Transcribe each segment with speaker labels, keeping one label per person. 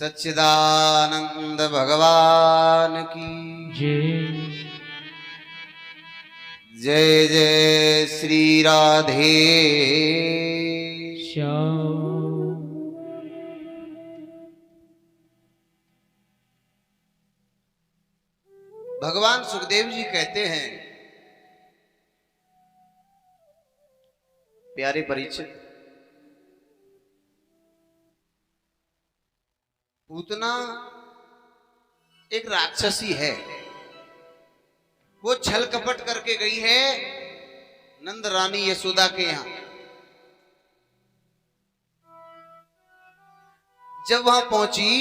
Speaker 1: सच्चिदानंद भगवान की
Speaker 2: जय।
Speaker 1: जय जय श्री राधे
Speaker 2: श्याम।
Speaker 1: भगवान सुखदेव जी कहते हैं, प्यारे परीक्षित, पूतना एक राक्षसी है। वो छल कपट करके गई है नंद रानी यशोदा के यहां। जब वहां पहुंची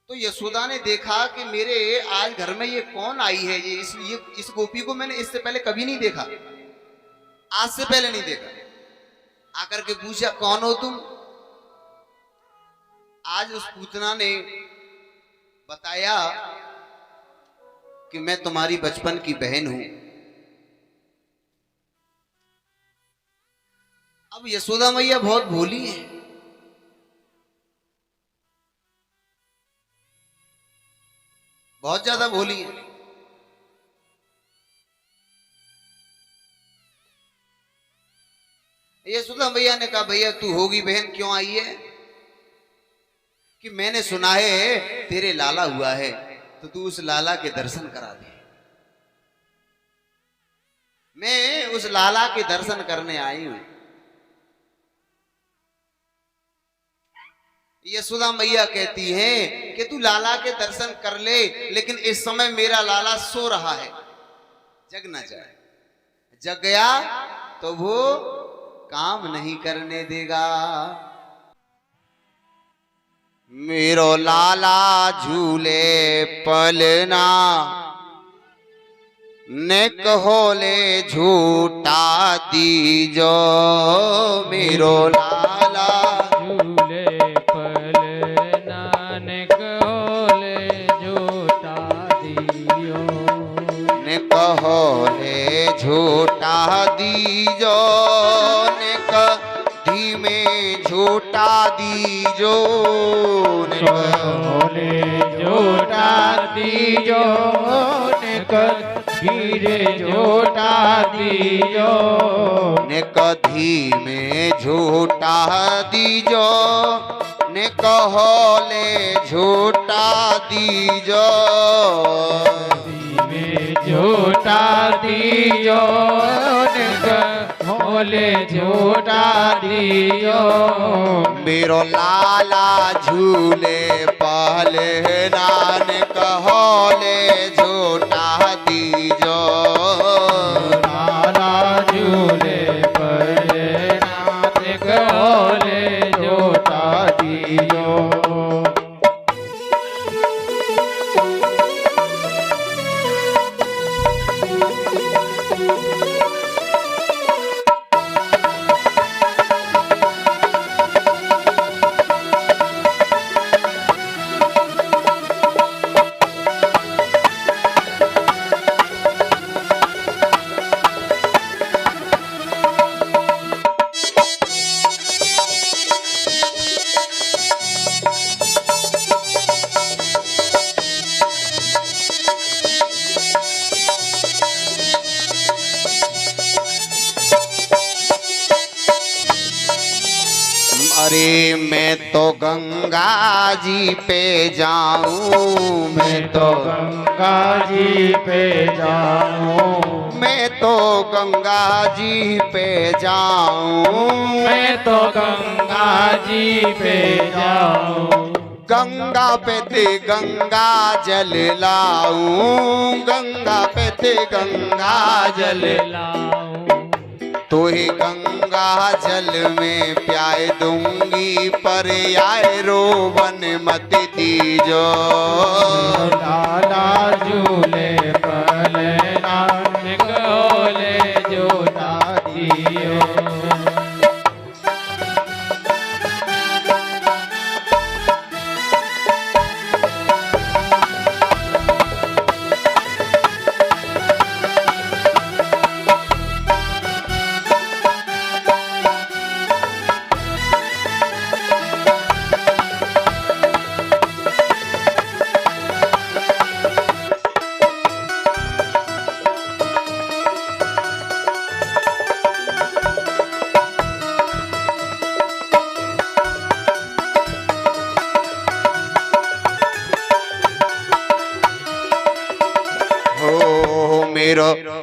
Speaker 1: तो यशोदा ने देखा कि मेरे आज घर में ये कौन आई है। इस गोपी को मैंने इससे पहले कभी नहीं देखा, आज से पहले नहीं देखा। आकर के पूछा, कौन हो तुम? आज उस पूतना ने बताया कि मैं तुम्हारी बचपन की बहन हूं। अब यशोदा मैया बहुत भोली है। बहुत ज्यादा भोली है। यशोदा भैया ने कहा, भैया तू होगी बहन, क्यों आई है? कि मैंने सुना है तेरे लाला हुआ है, तो तू उस लाला के दर्शन करा दे। मैं उस लाला के दर्शन करने आई हूं। यशोदा मैया कहती है कि तू लाला के दर्शन कर ले, लेकिन इस समय मेरा लाला सो रहा है, जग ना जाए। जग गया तो वो काम नहीं करने देगा। मेरो लाला झूले पलना, ने कहो ले झूठा दीजो। मेरो लाला
Speaker 2: झूले पलना, ने कहो ले झूठा दियो।
Speaker 1: ने कहो ले झूठा दीजो। ने धीमे झूठा दीजो। ने
Speaker 2: कहो ले झूठा दियो, ने धीरे झूठा दियो।
Speaker 1: ने धीमे झूठा दीजो। ने कहो ले झूठा दीजो।
Speaker 2: धीमे झूठा दियो, ने कहो ले झूठा दियो।
Speaker 1: मेरो लाला झूले पलना, ने कहो ले झूठा दीजो।
Speaker 2: लाला झूले पलना, ने कहो ले झूठा दियो।
Speaker 1: अरे मैं तो गंगा जी पे जाऊं। मैं तो
Speaker 2: गंगा जी पे जाऊं।
Speaker 1: मैं तो गंगा जी पे जाऊं।
Speaker 2: मैं तो गंगा जी पे जाऊं।
Speaker 1: गंगा पे ते गंगा जल लाऊं। गंगा पे ते गंगा जल
Speaker 2: लाऊं।
Speaker 1: तो ही गंगा जल में प्याय दूंगी, पर आए रोवन मत दीजो।
Speaker 2: लाला झूले पलना, ने कहो ले झूठा दियो।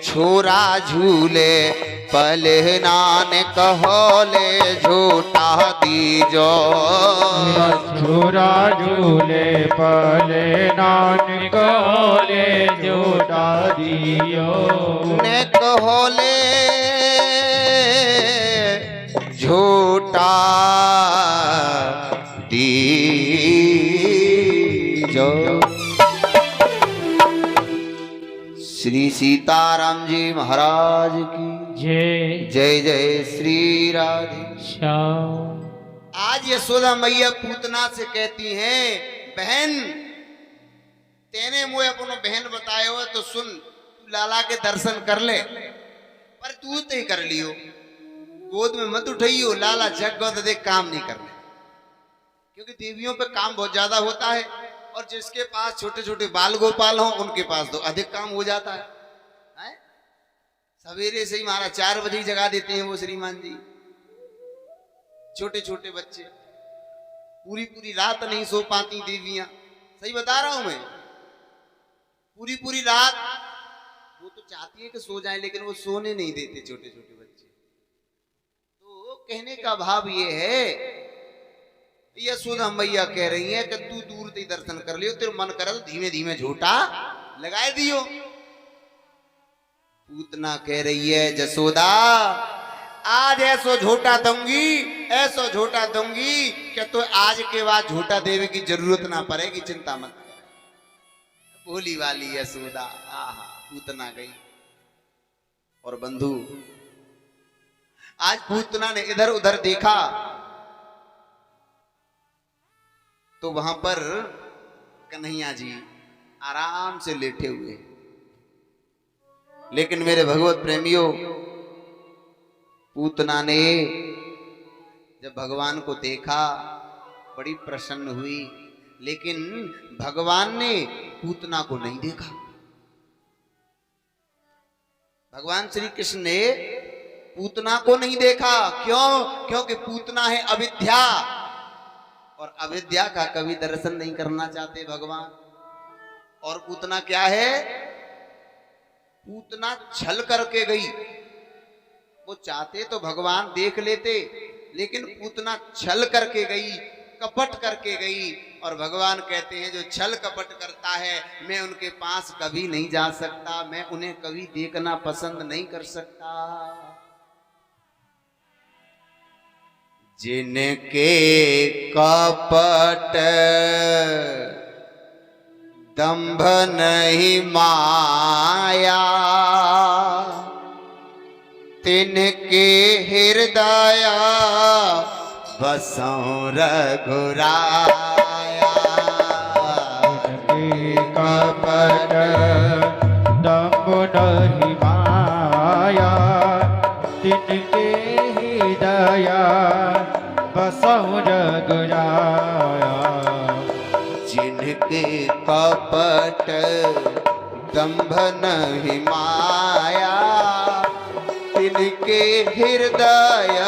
Speaker 1: छोरा झूले पले नानक होले झूठा दीजो।
Speaker 2: छोरा झूले पले नानक होले झूठा दियो।
Speaker 1: नेक होले झूठा दीजो। श्री सीताराम जी महाराज की
Speaker 2: जय
Speaker 1: जय जय श्री राधे
Speaker 2: श्याम।
Speaker 1: आज यशोदा मैया पूतना से कहती हैं, बहन तेने मुझे अपनो बहन बताए हो तो सुन, तू लाला के दर्शन कर ले, पर तू तो ही कर लियो, गोद में मत उठाइयो, लाला जग गो तो देख काम नहीं करने, क्योंकि देवियों पे काम बहुत ज्यादा होता है और जिसके पास छोटे छोटे बाल गोपाल हो उनके पास तो अधिक काम हो जाता है। सवेरे से ही महाराज 4 बजे ही जगा देते हैं वो श्रीमान जी, छोटे छोटे बच्चे पूरी पूरी रात नहीं सो पाती देवियां, सही बता रहा हूं मैं, पूरी पूरी रात वो तो चाहती है कि सो जाए लेकिन वो सोने नहीं देते छोटे छोटे बच्चे। तो कहने का भाव ये है, यशोदा मैया कह रही है कि तू दूर से दर्शन कर लियो, तेरे मन करे तो धीमे धीमे झूठा लगाए दियो। पूतना कह रही है, जसोदा आज ऐसो झूठा दूंगी, ऐसो झूठा दूंगी कि तो आज के बाद झूठा देवे की जरूरत ना पड़ेगी, चिंता मत। भोली वाली यशोदा, आहा पूतना गई। और बंधु आज पूतना ने इधर उधर देखा तो वहां पर कन्हैया जी आराम से लेटे हुए, लेकिन मेरे भगवत प्रेमियों पूतना ने जब भगवान को देखा बड़ी प्रसन्न हुई, लेकिन भगवान ने पूतना को नहीं देखा। भगवान श्री कृष्ण ने पूतना को नहीं देखा, क्यों? क्योंकि पूतना है अविद्या और अविद्या का कभी दर्शन नहीं करना चाहते भगवान। और पूतना क्या है? पूतना छल करके गई, वो चाहते तो भगवान देख लेते, लेकिन पूतना छल करके गई, कपट करके गई। और भगवान कहते हैं जो छल कपट करता है मैं उनके पास कभी नहीं जा सकता, मैं उन्हें कभी देखना पसंद नहीं कर सकता। जिनके कपट दंभ नहीं माया, तिनके हृदय बसों रघुराया।
Speaker 2: कपट दंभ नहीं माया, तिनके हृदय बसों रघुराया।
Speaker 1: जिनके कपट दंभ नहीं माया, तिनके हृदय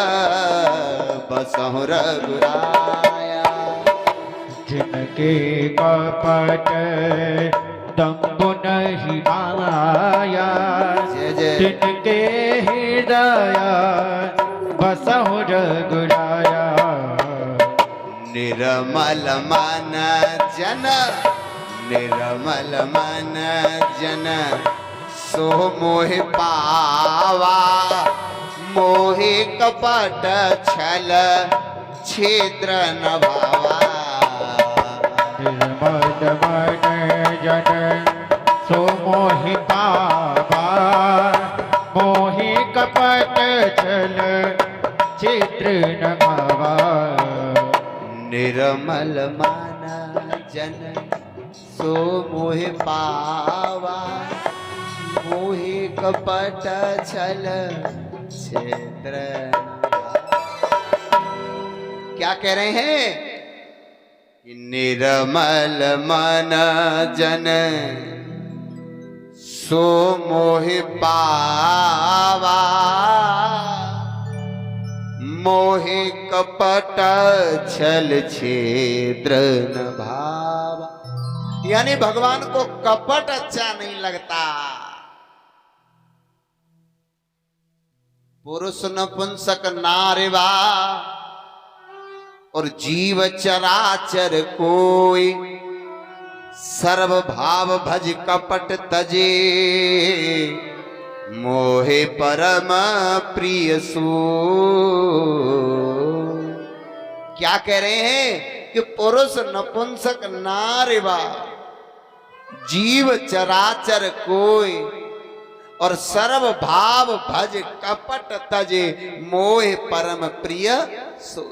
Speaker 1: बसों रघुराया।
Speaker 2: जिनके कपट दंभ नहीं माया, तिनके हृदय बसों रघुराया।
Speaker 1: निर्मल मन जन, निर्मल मन जन सो मोहि पावा, मोहि कपट छल छिद्र न भावा।
Speaker 2: निर्मल मन जन सो मोहि पावा, मोहि कपट छल छिद्र न भावा।
Speaker 1: निर्मल मन जन सो मोहि पावा, मोहि कपट छल छिद्र। क्या कह रहे हैं कि निर्मल मन जन सो मोहि पावा, मोहि कपट छल छिद्र न भावा। यानी भगवान को कपट अच्छा नहीं लगता, पुरुष नपुंसक नारिवा और जीव चराचर कोई, सर्व भाव भज कपट तजे, मोहे परम प्रिय सो। क्या कह रहे हैं कि पुरुष नपुंसक नारिवा, जीव चराचर कोई, और सर्व भाव भज कपट तजे, मोह परम प्रिय सो।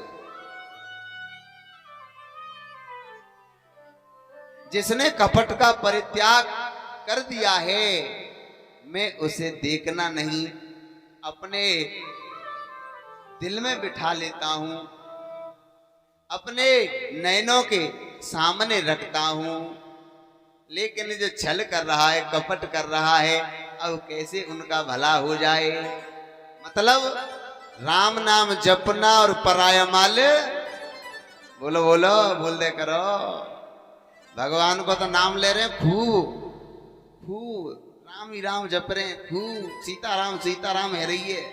Speaker 1: जिसने कपट का परित्याग कर दिया है, मैं उसे देखना नहीं, अपने दिल में बिठा लेता हूं, अपने नैनों के सामने रखता हूं। लेकिन जो छल कर रहा है, कपट कर रहा है, अब कैसे उनका भला हो जाए। मतलब राम नाम जपना और पराया माल, बोलो बोलो बोल दे करो। भगवान को तो नाम ले रहे हैं खूब खूब, राम ही राम जप रहे हैं खूब, सीताराम है रही है,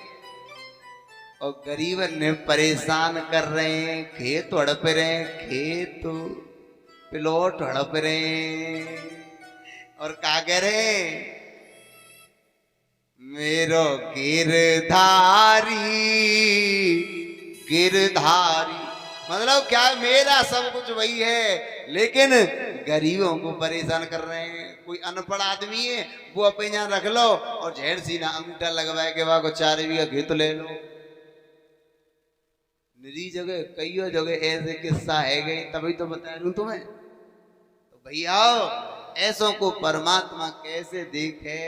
Speaker 1: और गरीब ने परेशान कर रहे हैं, खेत हड़प रहे हैं, खेत प्लॉट हड़प रहे हैं, और क्या कह रहे हैं, मेरो गिरधारी। मतलब क्या, मेरा सब कुछ वही है, लेकिन गरीबों को परेशान कर रहे हैं। कोई अनपढ़ आदमी है, वो अपने यहाँ रख लो और झेड़ सीना अंगूठा लगवाए के बाद 4 बीघा खेत ले लो। निरी जगह कई जगह ऐसे किस्सा है गए, तभी तो बता दूं तुम्हें। तो भैया ऐसों को परमात्मा कैसे देखे।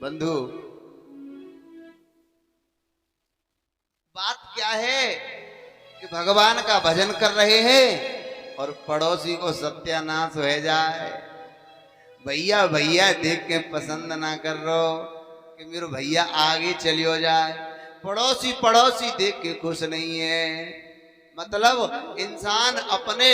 Speaker 1: बंधु, बात क्या है कि भगवान का भजन कर रहे हैं और पड़ोसी को सत्यानाश हो जाए। भैया भैया देख के पसंद ना कर रो कि मेरे भैया आगे चलियो जाए, पड़ोसी पड़ोसी देख के खुश नहीं है। मतलब इंसान अपने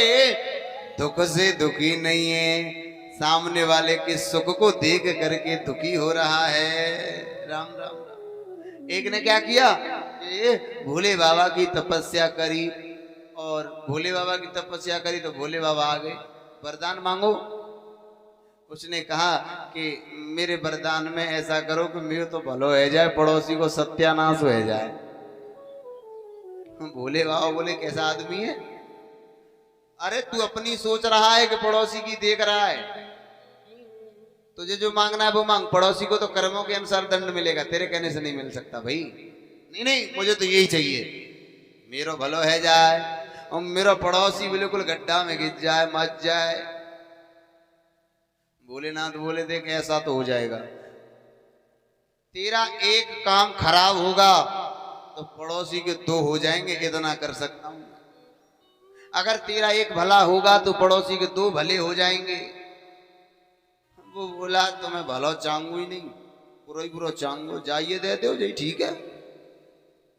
Speaker 1: दुख से दुखी नहीं है, सामने वाले के सुख को देख करके दुखी हो रहा है। राम राम राम। एक ने क्या किया, भोले बाबा की तपस्या करी, और भोले बाबा की तपस्या करी तो भोले बाबा आ गए, वरदान मांगो। उसने कहा कि मेरे वरदान में ऐसा करो कि मेरे तो भलो हो जाए, पड़ोसी को सत्यानाश हो जाए। भोले बाबा बोले कैसा आदमी है, अरे तू अपनी सोच रहा है कि पड़ोसी की देख रहा है, तुझे जो मांगना है वो मांग, पड़ोसी को तो कर्मों के अनुसार दंड मिलेगा, तेरे कहने से नहीं मिल सकता भाई। नहीं नहीं, मुझे तो यही चाहिए, मेरो भलो है जाए और मेरा पड़ोसी बिल्कुल गड्ढा में गिर जाए, मच जाए। भोलेनाथ बोले देख ऐसा तो हो जाएगा, तेरा एक काम खराब होगा तो पड़ोसी के 2 हो जाएंगे, इतना कर सकता हूं। अगर तेरा एक भला होगा तो पड़ोसी के 2 भले हो जाएंगे। वो बोला तो मैं भला चाहूंगा ही नहीं, बुरा ही बुरा चाहूंगा, जाइए दे दो जी, ठीक है,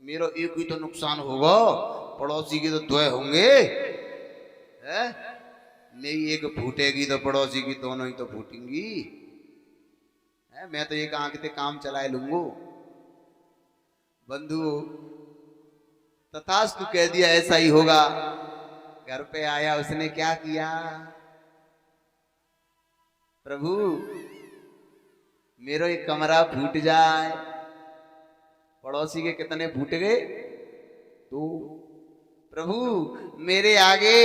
Speaker 1: मेरा एक ही तो नुकसान होगा, पड़ोसी के तो 2 होंगे। है मेरी एक फूटेगी तो पड़ोसी की दोनों ही तो फूटेंगी। मैं तो एक आंख से काम चलाए लूंगो। बंधु तथास्तु कह दिया, ऐसा ही होगा। घर पे आया, उसने क्या किया, प्रभु मेरो एक कमरा फूट जाए। पड़ोसी के कितने फूट गए, 2। प्रभु मेरे आगे,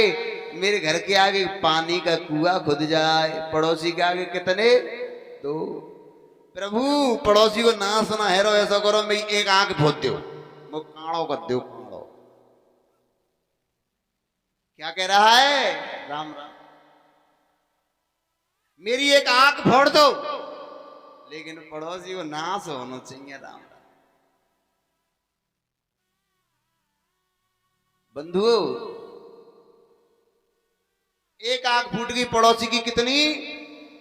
Speaker 1: मेरे घर के आगे पानी का कुआं खुद जाए, पड़ोसी के आगे कितने, 2। प्रभु पड़ोसी को ना सुना है रो, ऐसा करो मेरी एक आंख फोड़ दो, वो काड़ो कर दो, काड़ो। क्या कह रहा है, राम राम, मेरी एक आंख फोड़ दो, लेकिन पड़ोसी को नाश होना चाहिए। राम राम। बंधु एक आंख फूट गई, पड़ोसी की कितनी,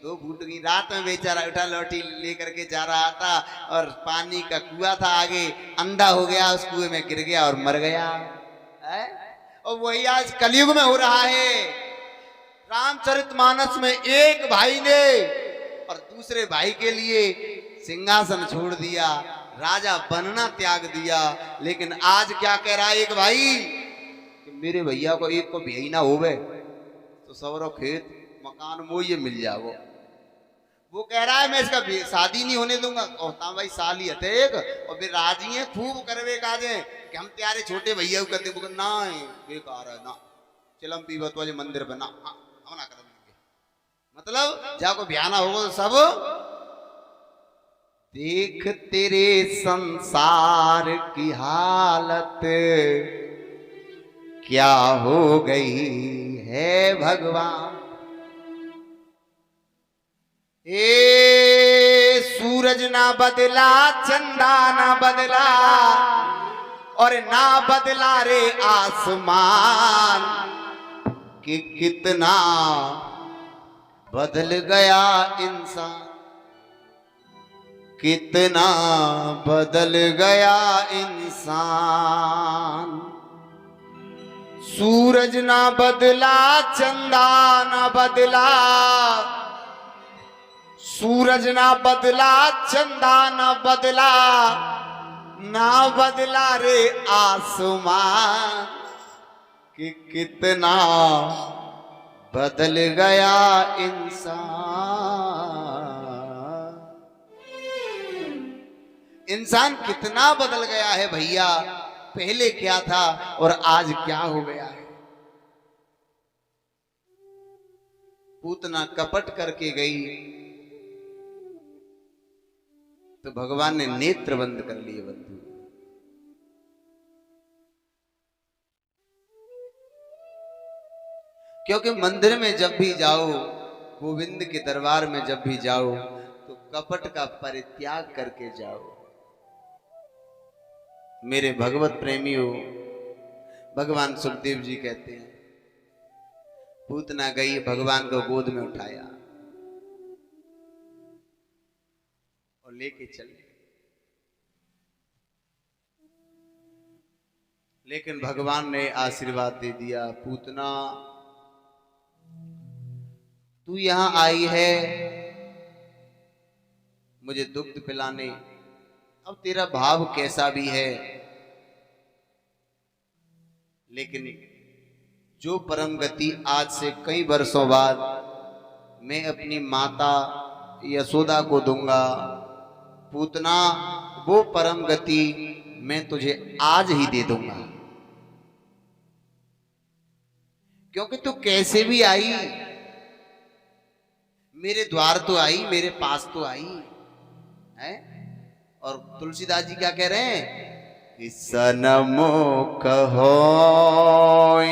Speaker 1: 2 फूट गई। रात में बेचारा उठा लौटी लेकर के जा रहा था, और पानी का कुआं था आगे, अंधा हो गया, उस कुएं में गिर गया और मर गया। और वही आज कलयुग में हो रहा है। रामचरितमानस में एक भाई ने और दूसरे भाई के लिए सिंहासन छोड़ दिया, राजा बनना त्याग दिया, लेकिन आज क्या कह रहा है एक भाई कि मेरे भैया को एक को भी ना होवे तो सवरो खेत मकान मोये मिल जाओ। वो कह रहा है मैं इसका शादी नहीं होने दूंगा। कहता भाई साल ही हते एक और फिर राजी है खूब करवे काजे कि हम त्यारे छोटे भैया को कहते बोल ना बेकार है ना चिलम पीवत वाले मंदिर बना हम ना कर देंगे। मतलब जाको ब्याना होगा तो सब देख तेरे संसार की हालत क्या हो गई है भगवान। ए सूरज ना बदला चंदा ना बदला और ना बदला रे आसमान कि कितना बदल गया इंसान, कितना बदल गया इंसान। सूरज ना बदला चंदा ना बदला, सूरज ना बदला चंदा ना बदला, ना बदला रे आसमान कि कितना बदल गया इंसान कितना बदल गया है भैया। पहले क्या था और आज क्या हो गया है। पूतना कपट करके गई तो भगवान ने नेत्र बंद कर लिए बंधु। क्योंकि मंदिर में जब भी जाओ, गोविंद के दरबार में जब भी जाओ तो कपट का परित्याग करके जाओ। मेरे भगवत प्रेमियों, भगवान सुखदेव जी कहते हैं पूतना गई भगवान को गोद में उठाया और लेके चले। लेकिन भगवान ने आशीर्वाद दे दिया, पूतना तू यहां आई है मुझे दुग्ध पिलाने। अब तेरा भाव कैसा भी है, लेकिन जो परम गति आज से कई वर्षों बाद मैं अपनी माता यशोदा को दूंगा, पूतना वो परम गति मैं तुझे आज ही दे दूंगा। क्योंकि तू कैसे भी आई, मेरे द्वार तो आई, मेरे पास तो आई है। और तुलसीदास जी क्या कह रहे हैं कि सनमुख होय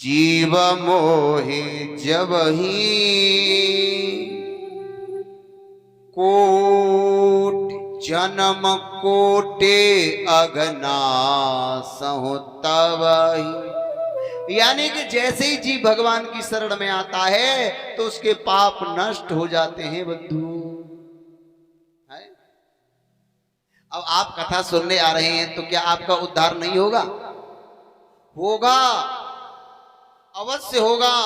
Speaker 1: जीव मोहि जब ही कोट जन्म कोटे अगना सहु तब ही। यानी कि जैसे ही जीव भगवान की शरण में आता है तो उसके पाप नष्ट हो जाते हैं बंधु। अब आप कथा सुनने आ रहे हैं तो क्या आपका उद्धार नहीं होगा? होगा, अवश्य होगा।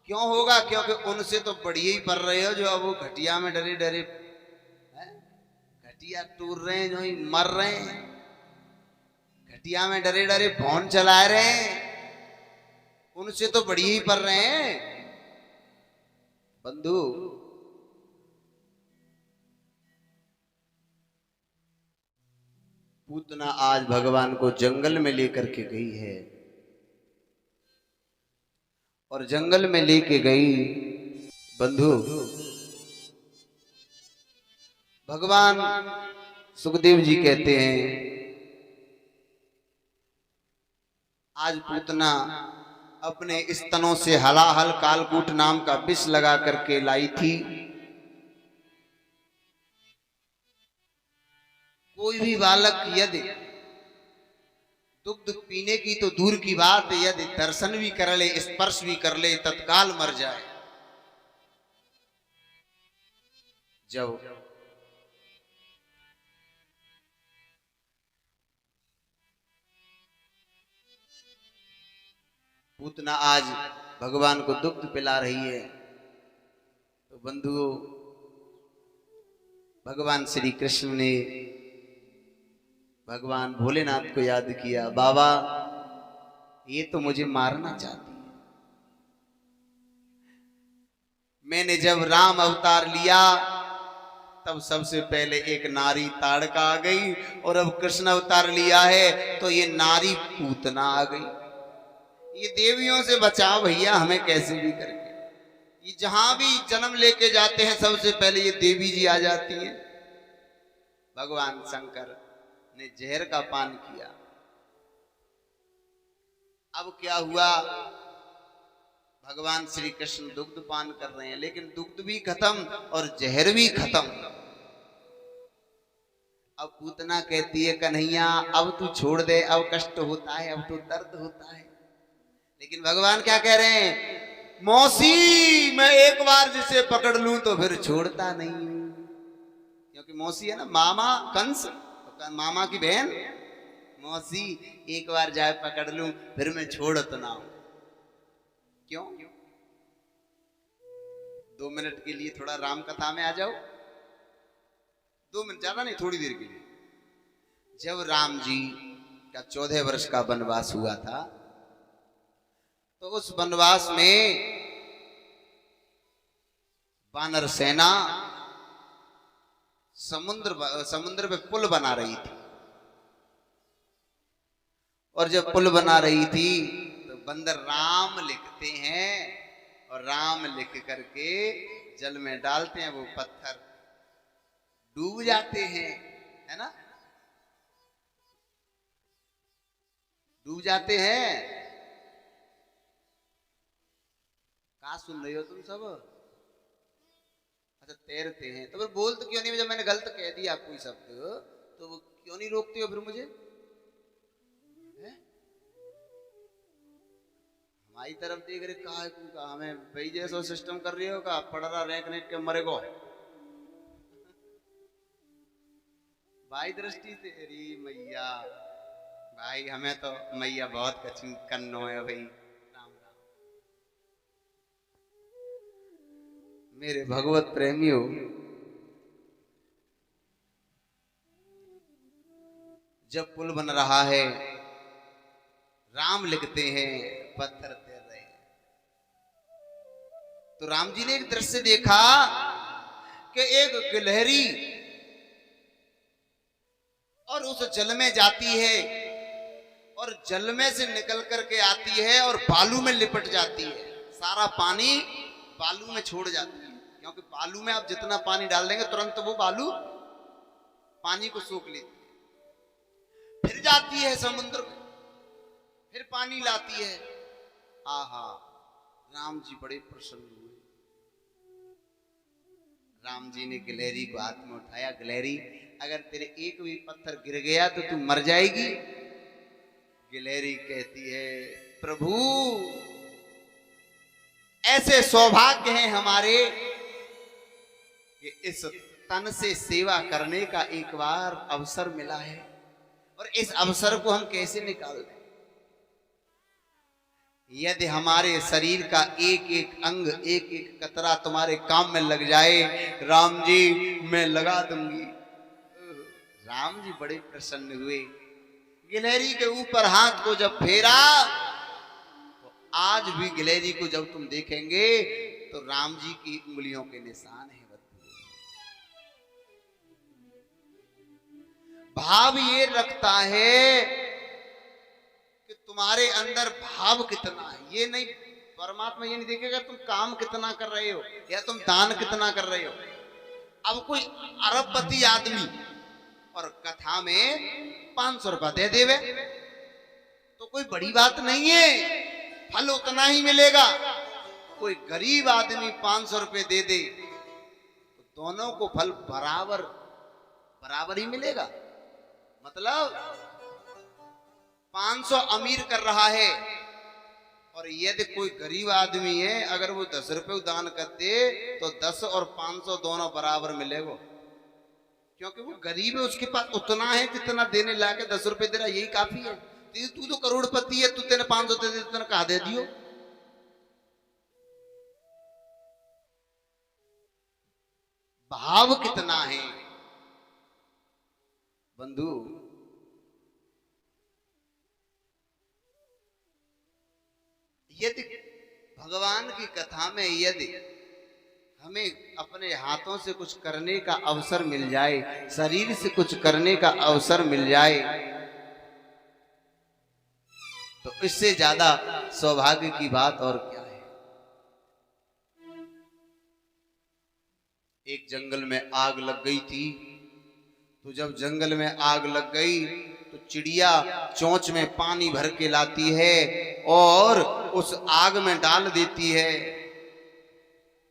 Speaker 1: क्यों होगा? क्योंकि उनसे तो बढ़िया ही पढ़ रहे हो जो अब वो घटिया में डरे डरे घटिया टूर रहे हैं, जो ही मर रहे हैं, घटिया में डरे डरे फोन चला रहे हैं, उनसे तो बढ़िया ही पढ़ रहे हैं बंधु। पूतना आज भगवान को जंगल में लेकर के गई है और जंगल में लेके गई बंधु। भगवान सुखदेव जी कहते हैं आज पूतना अपने स्तनों से हलाहल कालकूट नाम का विष लगा करके लाई थी। कोई भी बालक यदि दुग्ध पीने की तो दूर की बात, यदि दर्शन भी कर ले, स्पर्श भी कर ले, तत्काल मर जाए। जब पूतना आज भगवान को दुग्ध पिला रही है तो बंधुओं, भगवान श्री कृष्ण ने भगवान भोलेनाथ को याद किया, बाबा ये तो मुझे मारना चाहती है। मैंने जब राम अवतार लिया तब सबसे पहले एक नारी ताड़का आ गई, और अब कृष्ण अवतार लिया है तो ये नारी पूतना आ गई। ये देवियों से बचाओ भैया हमें कैसे भी करके। ये जहां भी जन्म लेके जाते हैं सबसे पहले ये देवी जी आ जाती हैं। भगवान शंकर ने जहर का पान किया। अब क्या हुआ, भगवान श्री कृष्ण दुग्ध पान कर रहे हैं, लेकिन दुग्ध भी खत्म और जहर भी खत्म। अब पूतना कहती है कन्हैया अब तू छोड़ दे, अब कष्ट होता है, अब तो दर्द होता है। लेकिन भगवान क्या कह रहे हैं, मौसी मैं एक बार जिसे पकड़ लूं तो फिर छोड़ता नहीं, क्योंकि मौसी है ना मामा कंस, तो मामा की बहन मौसी, एक बार जाए पकड़ लूं फिर मैं छोड़ तो ना हूं। क्यों? 2 मिनट के लिए थोड़ा राम कथा में आ जाओ, 2 मिनट ज्यादा नहीं, थोड़ी देर के लिए। जब राम जी का 14 वर्ष का वनवास हुआ था तो उस वनवास में वानर सेना समुद्र पे पुल बना रही थी, और जब पुल बना रही थी तो बंदर राम लिखते हैं, और राम लिख करके जल में डालते हैं, वो पत्थर डूब जाते हैं, है ना, डूब जाते हैं। कहाँ सुन रही हो तुम सब? अच्छा तैरते हैं, तो फिर बोल तो क्यों नहीं, जब मैंने गलत कह दिया कोई शब्द तो वो क्यों नहीं रोकते हो फिर मुझे? हमारी तरफ देख रहे कहा हमें भाई जैसा सिस्टम कर रही हो का पड़ रहा रैंक नेट के मरे को भाई दृष्टि तेरी मैया, भाई हमें तो मैया बहुत कच्ची कन्नो है भाई। राम राम मेरे भगवत प्रेमियों, जब पुल बन रहा है राम लिखते हैं, पत्थर तैर रहे हैं, तो राम जी ने एक दृश्य देखा कि एक गिलहरी और उस जल में जाती है और जल में से निकल करके आती है और बालू में लिपट जाती है, सारा पानी बालू में छोड़ जाती है, क्योंकि बालू में आप जितना पानी डाल देंगे तुरंत वो बालू पानी को सोख लेती है। फिर जाती है समुद्र में, फिर पानी लाती है। आहा, राम जी बड़े प्रसन्न हुए। राम जी ने गिलहरी को हाथ में उठाया, गिलहरी अगर तेरे एक भी पत्थर गिर गया तो तू मर जाएगी। गिलहरी कहती है प्रभु ऐसे सौभाग्य हैं हमारे कि इस तन से सेवा करने का एक बार अवसर मिला है, और इस अवसर को हम कैसे निकाल दें? यदि हमारे शरीर का एक एक अंग एक एक कतरा तुम्हारे काम में लग जाए राम जी मैं लगा दूंगी। राम जी बड़े प्रसन्न हुए। गिलहरी के ऊपर हाथ को जब फेरा तो आज भी गिलहरी को जब तुम देखेंगे तो राम जी की उंगलियों के निशान है। भाव ये रखता है कि तुम्हारे अंदर भाव कितना है, ये नहीं, परमात्मा ये नहीं देखेगा तुम काम कितना कर रहे हो या तुम दान कितना कर रहे हो। अब कोई अरबपति आदमी और कथा में 500 रुपया दे देवे तो कोई बड़ी बात नहीं है, फल उतना ही मिलेगा। कोई गरीब आदमी 500 रुपये दे दे तो दोनों को फल बराबर ही मिलेगा। मतलब 500 अमीर कर रहा है और यदि कोई गरीब आदमी है अगर वो 10 रुपये दान कर दे तो 10 और 500 दोनों बराबर मिलेगा, क्योंकि वो गरीब है, उसके पास उतना है जितना देने लाके 10 रुपये दे रहा, यही काफी है। तू तो करोड़पति है, तू तेने 500 दे दे, तूने कहा दे दियो। भाव कितना है बंधु। यदि भगवान की कथा में यदि हमें अपने हाथों से कुछ करने का अवसर मिल जाए, शरीर से कुछ करने का अवसर मिल जाए, तो इससे ज्यादा सौभाग्य की बात और क्या है। एक जंगल में आग लग गई थी, तो जब जंगल में आग लग गई तो चिड़िया चोंच में पानी भर के लाती है और उस आग में डाल देती है।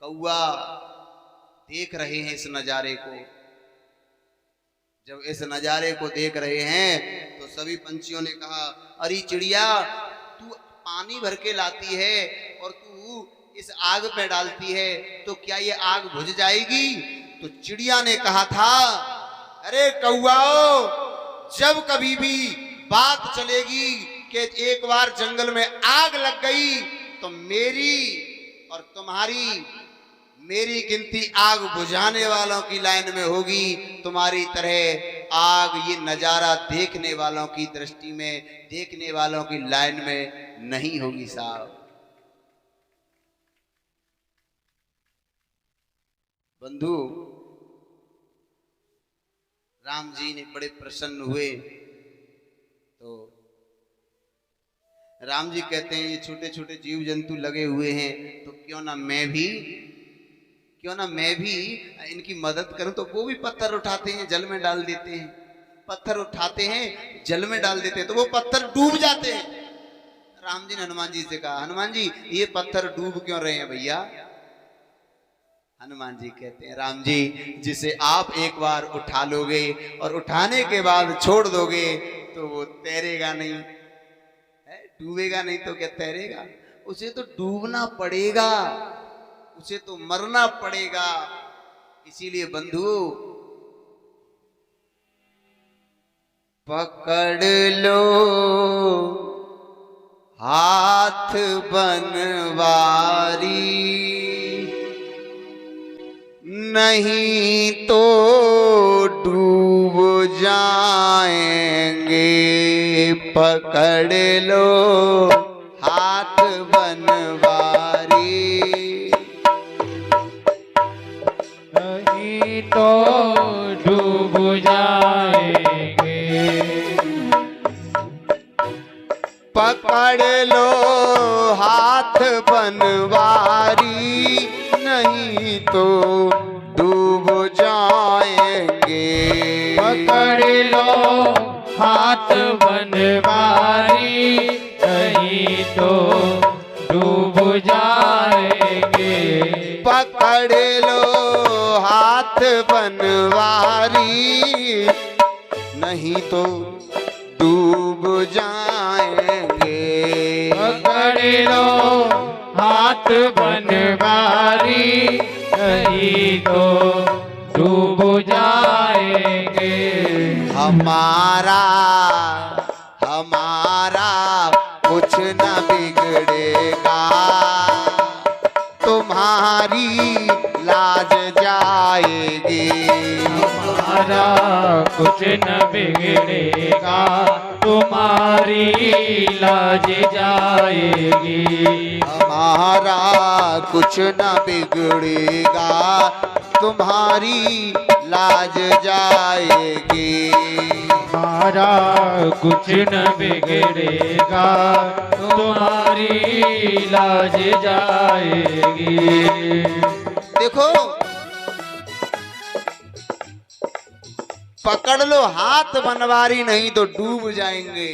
Speaker 1: कौआ देख रहे हैं इस नजारे को। जब इस नजारे को देख रहे हैं तो सभी पंछियों ने कहा, अरे चिड़िया, तू पानी भर के लाती है और तू इस आग में डालती है, तो क्या ये आग बुझ जाएगी? तो चिड़िया ने कहा था, अरे कौआओ, जब कभी भी बात चलेगी कि एक बार जंगल में आग लग गई तो मेरी और तुम्हारी, मेरी गिनती आग बुझाने वालों की लाइन में होगी, तुम्हारी तरह आग ये नजारा देखने वालों की दृष्टि में, देखने वालों की लाइन में नहीं होगी साहब। बंधु, राम जी ने बड़े प्रसन्न हुए तो राम जी कहते हैं, ये छोटे छोटे जीव जंतु लगे हुए हैं, तो क्यों ना मैं भी इनकी मदद करूं। तो वो भी पत्थर उठाते हैं, जल में डाल देते हैं, पत्थर उठाते हैं, जल में डाल देते हैं, तो वो पत्थर डूब जाते हैं। राम जी ने हनुमान जी से कहा, हनुमान जी ये पत्थर डूब क्यों रहे हैं भैया? हनुमान जी कहते हैं, राम जी, जिसे आप एक बार उठा लोगे और उठाने के बाद छोड़ दोगे तो वो तैरेगा नहीं, डूबेगा नहीं, तो क्या तैरेगा? उसे तो डूबना पड़ेगा, उसे तो मरना पड़ेगा। इसीलिए बंधु, पकड़ लो हाथ बनवारी, नहीं तो डूब जाएंगे। पकड़ लो हाथ बनवारी,
Speaker 2: नहीं तो डूब जाएंगे।
Speaker 1: पकड़ लो हाथ बनवारी, नहीं तो डूब जाएंगे।
Speaker 2: पकड़ लो हाथ बनवारी, नहीं तो डूब जाएंगे।
Speaker 1: पकड़ लो हाथ बनवारी, नहीं तो डूब जाएंगे।
Speaker 2: पकड़ लो हाथ बनवारी, नहीं तो डूब जाएंगे।
Speaker 1: हमारा कुछ न बिगड़ेगा, तुम्हारी लाज जाएगी।
Speaker 2: हमारा कुछ न बिगड़ेगा, तुम्हारी लाज जाएगी।
Speaker 1: हमारा कुछ न बिगड़ेगा, तुम्हारी लाज जाएगी।
Speaker 2: हमारा कुछ न बिगड़ेगा, तुम्हारी लाज जाएगी।
Speaker 1: देखो, पकड़ लो हाथ बनवारी, नहीं तो डूब जाएंगे।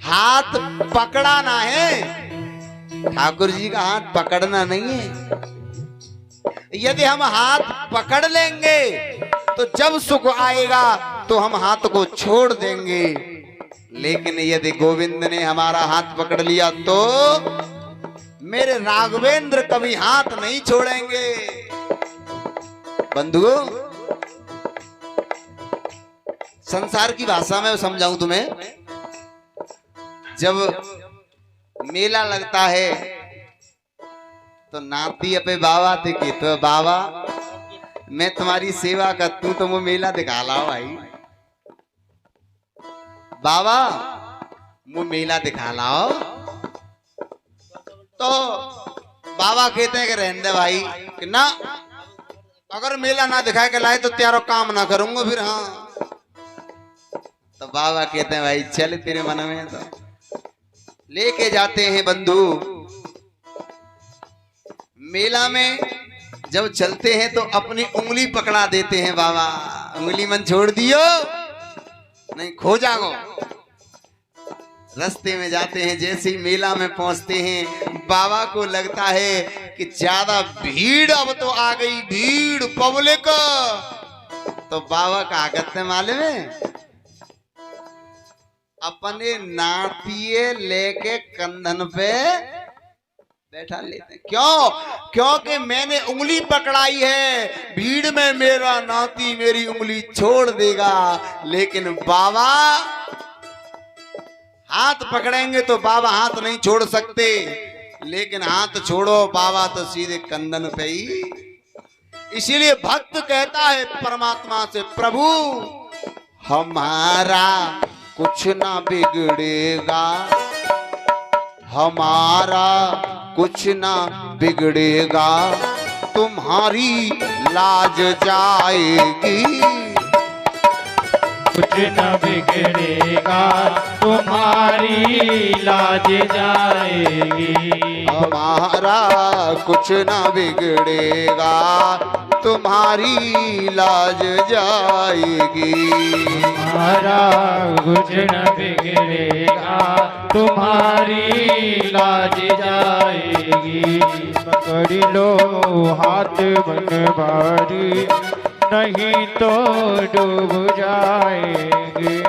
Speaker 1: हाथ पकड़ाना है, ठाकुर जी का हाथ पकड़ना नहीं है। यदि हम हाथ पकड़ लेंगे तो जब सुख आएगा तो हम हाथ को छोड़ देंगे, लेकिन यदि गोविंद ने हमारा हाथ पकड़ लिया तो मेरे राघवेंद्र कभी हाथ नहीं छोड़ेंगे। बंधुओं, संसार की भाषा में समझाऊं तुम्हें, जब मेला लगता है तो नाती अपे बाबा थे कि तो बाबा मैं तुम्हारी सेवा कर, तू वो मेला दिखा लाओ भाई। बाबा वो मेला दिखा लाओ। तो बाबा कहते हैं कि रहने दे भाई, कि ना अगर मेला ना दिखा के लाए तो त्यारो काम ना करूंगा फिर। हाँ तो बाबा कहते हैं भाई चल तेरे मन में, तो लेके जाते हैं बंधु। मेला में जब चलते हैं तो अपनी उंगली पकड़ा देते हैं बाबा। उंगली मन छोड़ दियो नहीं खो जाओ। रास्ते में जाते हैं, जैसे ही मेला में पहुंचते हैं बाबा को लगता है कि ज्यादा भीड़ अब तो आ गई, भीड़ पब्लिक। तो बाबा का करते मालूम है, अपने नातिए लेके कंधन पे बैठा लेते। क्यों? क्योंकि मैंने उंगली पकड़ाई है, भीड़ में मेरा नाती मेरी उंगली छोड़ देगा। लेकिन बाबा हाथ पकड़ेंगे तो बाबा हाथ नहीं छोड़ सकते, लेकिन हाथ छोड़ो बाबा तो सीधे कंधन पे ही। इसीलिए भक्त कहता है परमात्मा से, प्रभु हमारा कुछ ना बिगड़ेगा, हमारा कुछ ना बिगड़ेगा, तुम्हारी लाज जाएगी।
Speaker 2: कुछ न बिगड़ेगा, तुम्हारी लाज जाएगी।
Speaker 1: हमारा कुछ न बिगड़ेगा, तुम्हारी लाज जाएगी।
Speaker 2: हमारा कुछ न बिगड़ेगा, तुम्हारी लाज जाएगी। पकड़ लो हाथ बनवारी, नहीं तो डूब जाएंगे।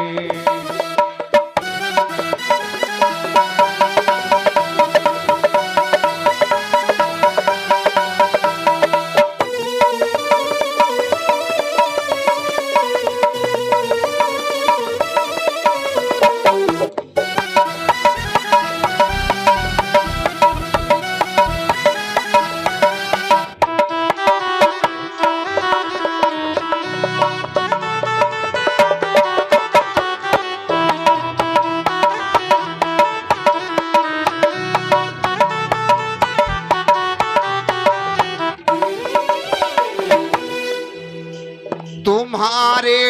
Speaker 1: तुम्हारे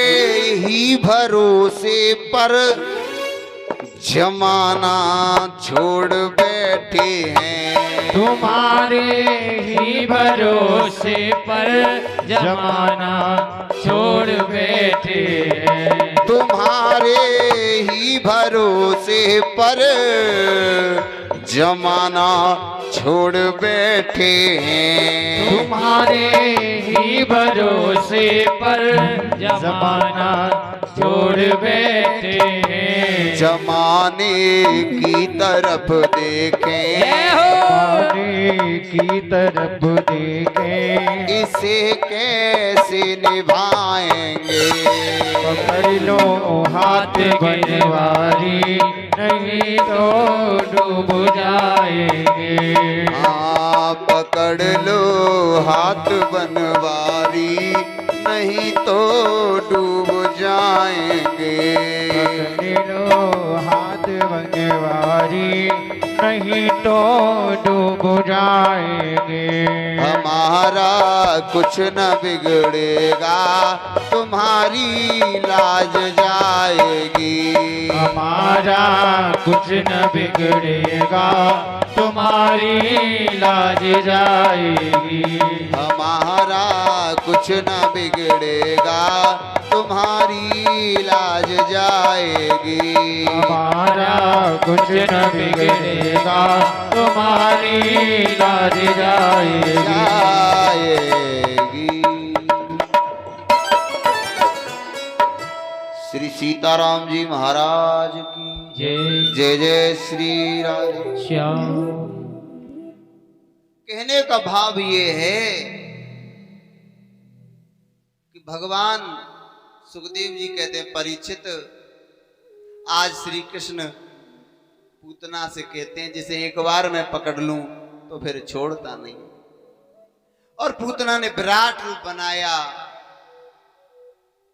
Speaker 1: ही भरोसे पर जमाना छोड़ बैठे हैं।
Speaker 2: तुम्हारे ही भरोसे पर जमाना छोड़ बैठे हैं।
Speaker 1: तुम्हारे ही भरोसे पर जमाना छोड़ बैठे हैं।
Speaker 2: तुम्हारे ही भरोसे पर जमाना छोड़ बैठे हैं।
Speaker 1: जमाने की तरफ देखें,
Speaker 2: जमाने की तरफ देखें,
Speaker 1: इसे कैसे निभाएंगे।
Speaker 2: पकड़ लो हाथ बनवारी, नहीं तो डूब जाएंगे।
Speaker 1: हाँ पकड़ लो हाथ बनवारी, नहीं तो डूब जाएंगे।
Speaker 2: पकड़ लो हाथ बनवारी, नहीं तो डूब जाएंगे।
Speaker 1: हमारा कुछ न बिगड़ेगा, तुम्हारी लाज जाएगी।
Speaker 2: हमारा कुछ न बिगड़ेगा, तुम्हारी लाज जाएगी।
Speaker 1: हमारा कुछ न बिगड़ेगा, तुम्हारी लाज जाएगी।
Speaker 2: हमारा कुछ न बिगड़ेगा, तुम्हारी लाज जाएगी।
Speaker 1: श्री सीताराम जी महाराज की
Speaker 2: जय
Speaker 1: जय। जय श्री राधे
Speaker 2: श्याम।
Speaker 1: कहने का भाव ये है कि भगवान सुखदेव जी कहते हैं, परीक्षित आज श्री कृष्ण पूतना से कहते हैं जिसे एक बार मैं पकड़ लूं तो फिर छोड़ता नहीं। और पूतना ने विराट रूप बनाया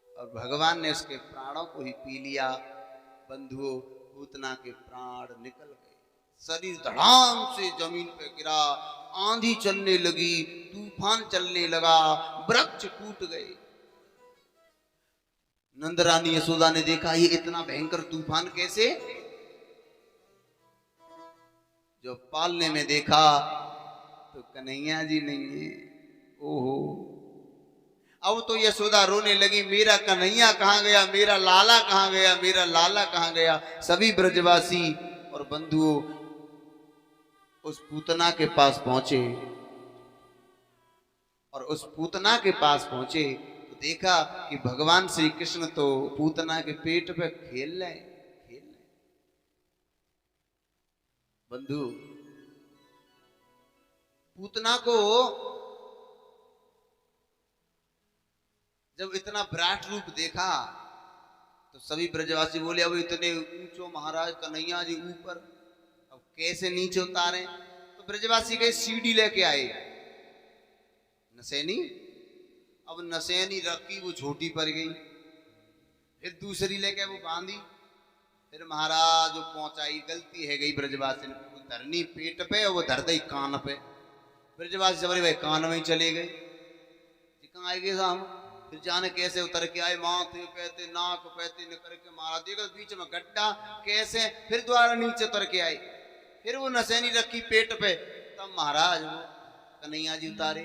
Speaker 1: और भगवान ने उसके प्राणों को ही पी लिया। बंधुओं, पूतना के प्राण निकल गए, शरीर धड़ाम से जमीन पे गिरा, आंधी चलने लगी, तूफान चलने लगा, वृक्ष टूट गए। नंदरानी यशोदा ने देखा ये इतना भयंकर तूफान कैसे? जो पालने में देखा तो कन्हैया जी नहीं है। ओहो, अब तो यशोदा रोने लगी, मेरा कन्हैया कहाँ गया, मेरा लाला कहाँ गया, मेरा लाला कहाँ गया। सभी ब्रजवासी और बंधुओं उस पूतना के पास पहुंचे और उस पूतना के पास पहुंचे तो देखा कि भगवान श्री कृष्ण तो पूतना के पेट पे खेल रहे। बंधु, पूतना को जब इतना विराट रूप देखा तो सभी ब्रजवासी बोले, अब इतने ऊंचो महाराज कन्हैया जी ऊपर, अब कैसे नीचे उतारे? तो ब्रजवासी गए सीढ़ी लेके आए नसैनी। अब नसैनी रखी, वो छोटी पड़ गई, फिर दूसरी लेके वो बांधी, फिर महाराज वो पहुंचाई। गलती है गई ब्रजवासी ने, वो धरनी पेट पे और वो धर दी कान पे। ब्रजवासी सवारी भाई कान में ही चले गए। कहाँ आएंगे साहब? फिर जाने कैसे उतर के आए, माथे पैते नाक पैते निकल के मारा, देखा बीच में गड्ढा कैसे, फिर द्वारा नीचे उतर के आए। फिर वो नसैनी रखी पेट पे, तब महाराज वो कन्हैया जी उतारे।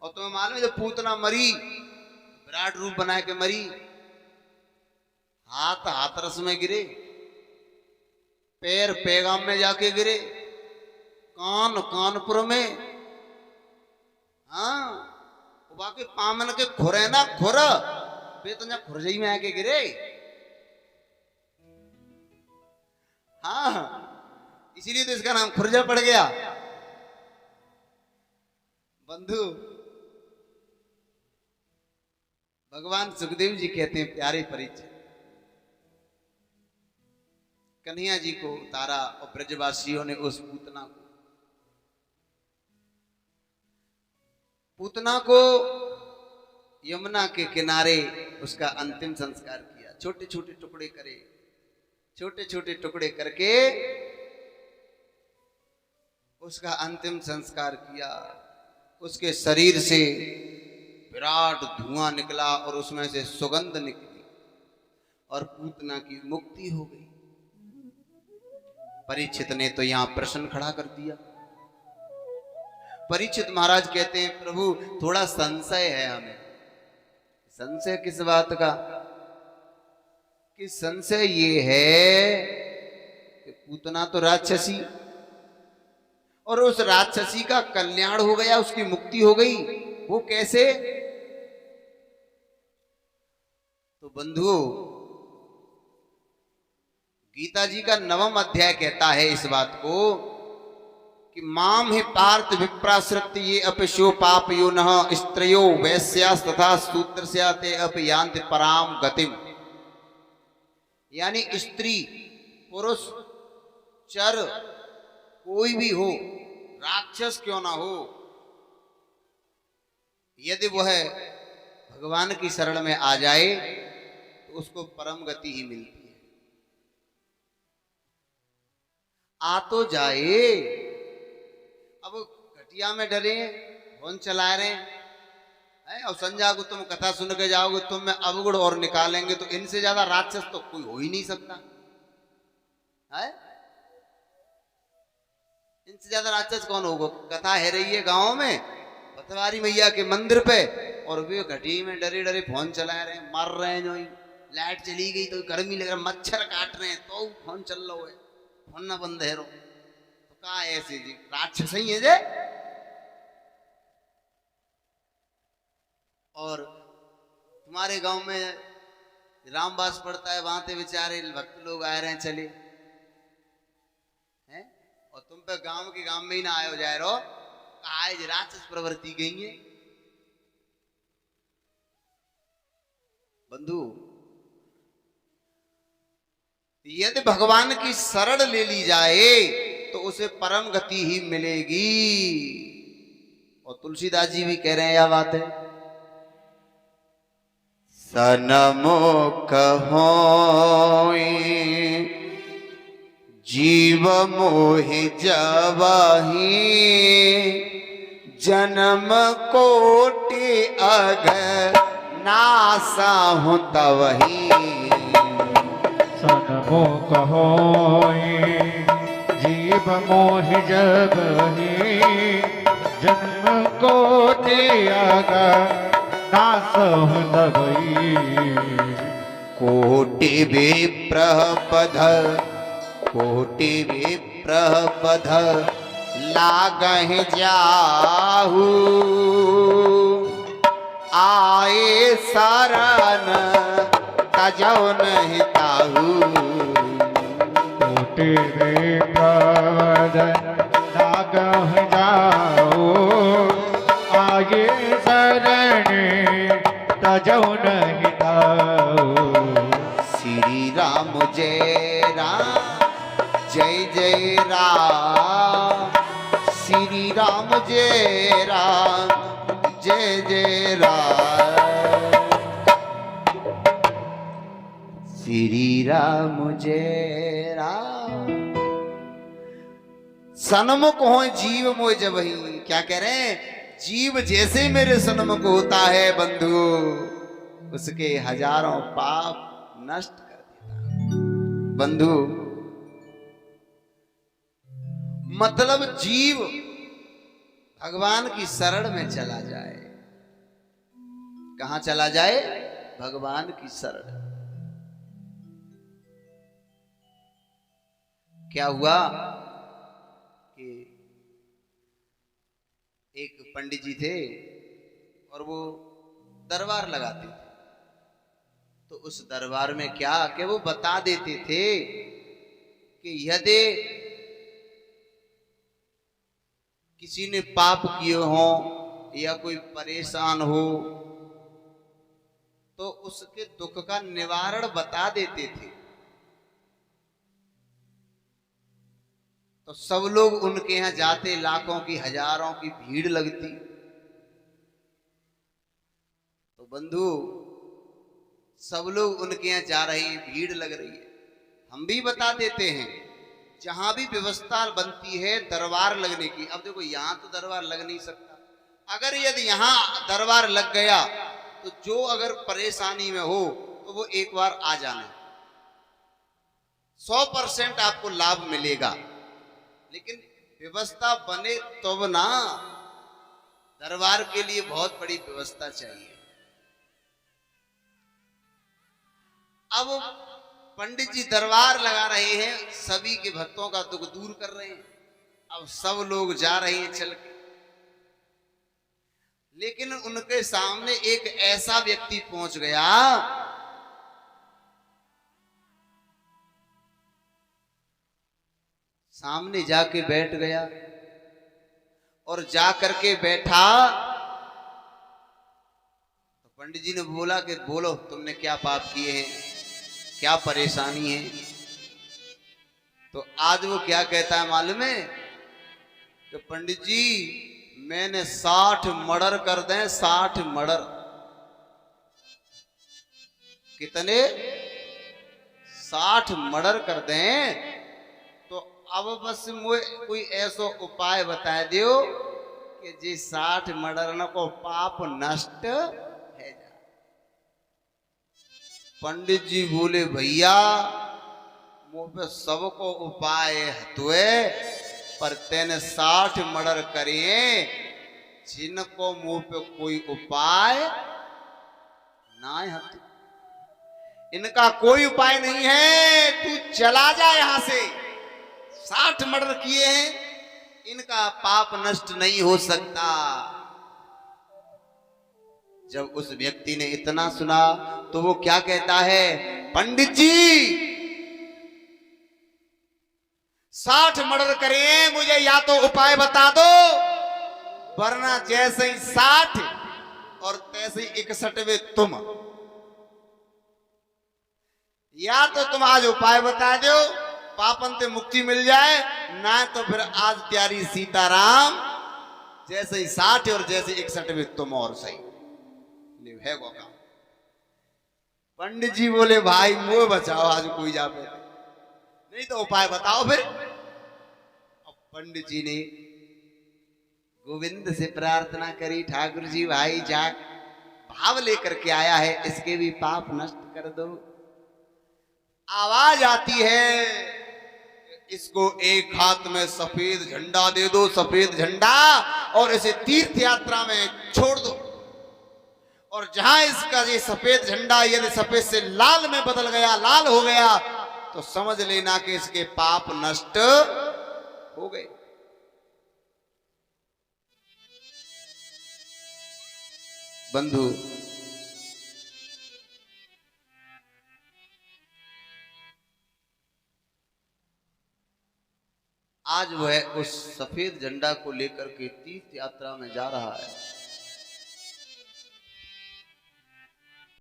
Speaker 1: और तुम्हें मालूम है जब पूतना मरी, विराट रूप बना के मरी, हाथ हाथरस में गिरे, पैर पैगाम में जाके गिरे, कान कानपुर में, हाँ बाकी पामन के खुरे ना खुर बे तो खुरजई में आके गिरे। हाँ, इसीलिए तो इसका नाम खुरजा पड़ गया। बंधु, भगवान सुखदेव जी कहते हैं, प्यारे परीक्षित, कन्हैया जी को उतारा और ब्रजवासियों ने उस पूतना को यमुना के किनारे उसका अंतिम संस्कार किया। छोटे छोटे टुकड़े करे, छोटे छोटे टुकड़े करके उसका अंतिम संस्कार किया। उसके शरीर से विराट धुआं निकला और उसमें से सुगंध निकली और पूतना की मुक्ति हो गई। परीक्षित ने तो यहां प्रश्न खड़ा कर दिया। परीक्षित महाराज कहते हैं, प्रभु थोड़ा संशय है हमें। संशय किस बात का? कि संशय ये है कि पूतना तो राक्षसी, और उस राक्षसी का कल्याण हो गया, उसकी मुक्ति हो गई, वो कैसे? तो बंधुओं, गीता जी का 9वां अध्याय कहता है इस बात को कि माम ही पार्थ विप्राश्रित ये अपशो पाप यो न स्त्रियो वैश्यास तथा सूत्रस्या ते अपयांति पराम गतिम। यानी स्त्री पुरुष चर कोई भी हो, राक्षस क्यों ना हो, यदि वह भगवान की शरण में आ जाए तो उसको परम गति ही मिलती है। आ तो जाए। अब घटिया में डरे, फोन चला रहे हैं और संध्या को तुम कथा सुन के जाओगे, तुम में अवगुण और निकालेंगे, तो इनसे ज्यादा राक्षस तो कोई हो ही नहीं सकता है। इनसे ज्यादा राक्षस कौन होगा? कथा है रही है गांव में पतवारी मैया के मंदिर पे, और वे घटी में डरे डरे फोन चला रहे हैं, मर रहे हैं। जो लाइट चली गई तो गर्मी लग रहा, मच्छर काट रहे हैं तो फोन चल रहा है, फोन ना बंद है रो तो का ऐसे जी राक्षस ही है जे। और तुम्हारे गांव में रामवास पड़ता है, वहां पे बेचारे भक्त लोग आए रहे चले हैं, और तुम पे गांव के गांव में ही ना आयो जाए रो, आज राक्षस प्रवृत्ति गई है। बंधु, यदि भगवान की शरण ले ली जाए तो उसे परम गति ही मिलेगी। और तुलसीदास जी भी कह रहे हैं यह बात है। सनमुख होई जीव मोहि जबहि जन्म कोटि अघ नासहु तवहि।
Speaker 2: सनमुख होई जीव मोहि जबहि जन्म कोटि अघ नासहु तवहि।
Speaker 1: कोटि विप्रपद कोटि विप्रपद लागहि जाहू आए शरण तजौ नहीं ताहू।
Speaker 2: कोटि विप्रपद लागहि जाहू आए शरण तजौ नहीं ताहू।
Speaker 1: श्री राम जय राम जय जय राम। श्री राम जय राम जय जय राम। श्री राम जय राम। सन्मुख हो जीव मोह जबहि। क्या कह रहे हैं? जीव जैसे मेरे सन्मुख होता है बंधु, उसके हजारों पाप नष्ट कर देता। बंधु मतलब जीव भगवान की शरण में चला जाए। कहां चला जाए? भगवान की शरण। क्या हुआ कि एक पंडित जी थे और वो दरबार लगाते थे। तो उस दरबार में क्या कि वो बता देते थे कि यदि किसी ने पाप किए हो या कोई परेशान हो तो उसके दुख का निवारण बता देते थे। तो सब लोग उनके यहां जाते, लाखों की हजारों की भीड़ लगती। तो बंधु सब लोग उनके यहाँ जा रहे हैं, भीड़ लग रही है। हम भी बता देते हैं जहां भी व्यवस्था बनती है दरबार लगने की। अब देखो यहां तो दरबार लग नहीं सकता, अगर यदि यहां दरबार लग गया तो जो अगर परेशानी में हो तो वो एक बार आ जाना, 100% आपको लाभ मिलेगा। लेकिन व्यवस्था बने तब ना, दरबार के लिए बहुत बड़ी व्यवस्था चाहिए। अब पंडित जी दरबार लगा रहे हैं, सभी के भक्तों का दुख दूर कर रहे हैं। अब सब लोग जा रहे हैं चल के, लेकिन उनके सामने एक ऐसा व्यक्ति पहुंच गया सामने जाके बैठ गया। और जा करके बैठा तो पंडित जी ने बोला कि बोलो तुमने क्या पाप किए हैं, क्या परेशानी है। तो आज वो क्या कहता है मालूम है कि पंडित जी मैंने 60 मर्डर कर दें, 60 मर्डर। कितने? 60 मर्डर कर दें। तो अब बस मुझे कोई ऐसा उपाय बता दियो कि जी 60 मर्डर न को पाप नष्ट है जा। पंडित जी बोले भैया मुंह पे सबको उपाय हतुए, पर तेने 60 मर्डर करे जिनको मुंह पे कोई उपाय ना हतु। इनका कोई उपाय नहीं है, तू चला जा यहां से। 60 मर्डर किए हैं, इनका पाप नष्ट नहीं हो सकता। जब उस व्यक्ति ने इतना सुना तो वो क्या कहता है, पंडित जी 60 मर्डर करे मुझे या तो उपाय बता दो, वरना जैसे ही 60 और तैसे ही 61वें तुम। या तो तुम आज उपाय बता दो पापन से मुक्ति मिल जाए, ना तो फिर आज प्यारी सीताराम जैसे ही 60 और जैसे 61 में तुम और सही ले है वो काम। पंडित जी बोले भाई मुंह बचाओ आज कोई जा पे नहीं तो उपाय बताओ फिर। अब पंडित जी ने गोविंद से प्रार्थना करी, ठाकुर जी भाई जाग भाव लेकर के आया है, इसके भी पाप नष्ट कर दो। आवाज आती है इसको एक हाथ में सफेद झंडा दे दो, सफेद झंडा, और इसे तीर्थ यात्रा में छोड़ दो। और जहां इसका ये सफेद झंडा यदि सफेद से लाल में बदल गया, लाल हो गया, तो समझ लेना कि इसके पाप नष्ट हो गए। बंधु आज वह उस सफेद झंडा को लेकर के तीर्थ यात्रा में जा रहा है।